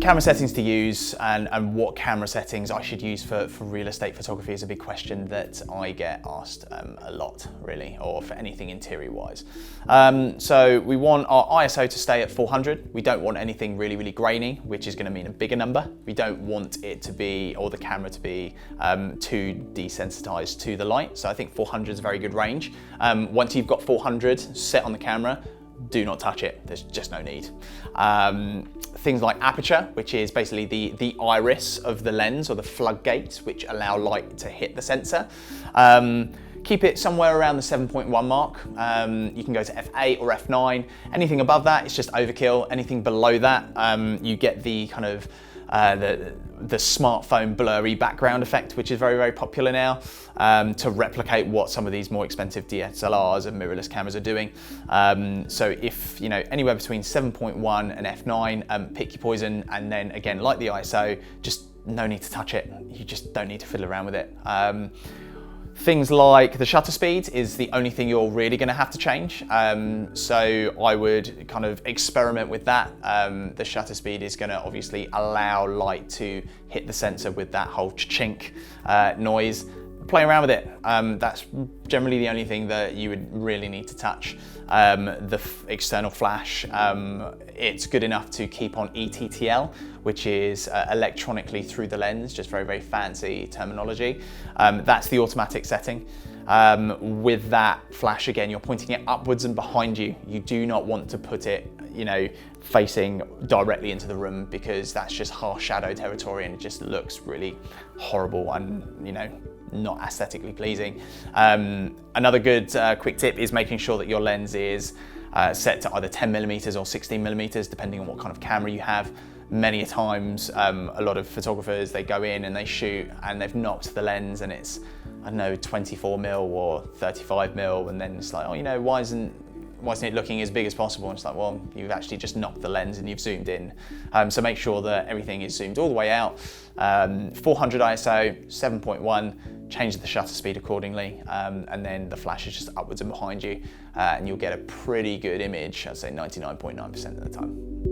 Camera settings to use and what camera settings I should use for real estate photography is a big question that I get asked a lot, really, or for anything interior wise. So we want our ISO to stay at 400. We don't want anything really, really grainy, which is going to mean a bigger number. We don't want it to be, or the camera to be too desensitized to the light. So I think 400 is a very good range. Once you've got 400 set on the camera, do not touch it. There's just no need. Things like aperture, which is basically the iris of the lens, or the floodgates, which allow light to hit the sensor. Keep it somewhere around the 7.1 mark. You can go to f8 or f9. Anything above that, it's just overkill. Anything below that, you get the kind of the smartphone blurry background effect, which is very, very popular now, to replicate what some of these more expensive DSLRs and mirrorless cameras are doing. So if, anywhere between 7.1 and f9, pick your poison, and then again, like the ISO, just no need to touch it. You just don't need to fiddle around with it. Things like the shutter speed is the only thing you're really going to have to change. So I would kind of experiment with that. The shutter speed is going to obviously allow light to hit the sensor with that whole chink noise. Play around with it. That's generally the only thing that you would really need to touch. The external flash, it's good enough to keep on ETTL, which is electronically through the lens, just very, very fancy terminology. That's the automatic setting. With that flash, again, you're pointing it upwards and behind you. You do not want to put it, facing directly into the room, because that's just harsh shadow territory and it just looks really horrible and, not aesthetically pleasing. Another good quick tip is making sure that your lens is set to either 10mm or 16mm, depending on what kind of camera you have. Many times, a lot of photographers, they go in and they shoot and they've knocked the lens and it's, 24mm or 35mm, and then it's like, why isn't it looking as big as possible? And it's like, well, you've actually just knocked the lens and you've zoomed in. So make sure that everything is zoomed all the way out. 400 ISO, 7.1, change the shutter speed accordingly, and then the flash is just upwards and behind you, and you'll get a pretty good image, I'd say 99.9% of the time.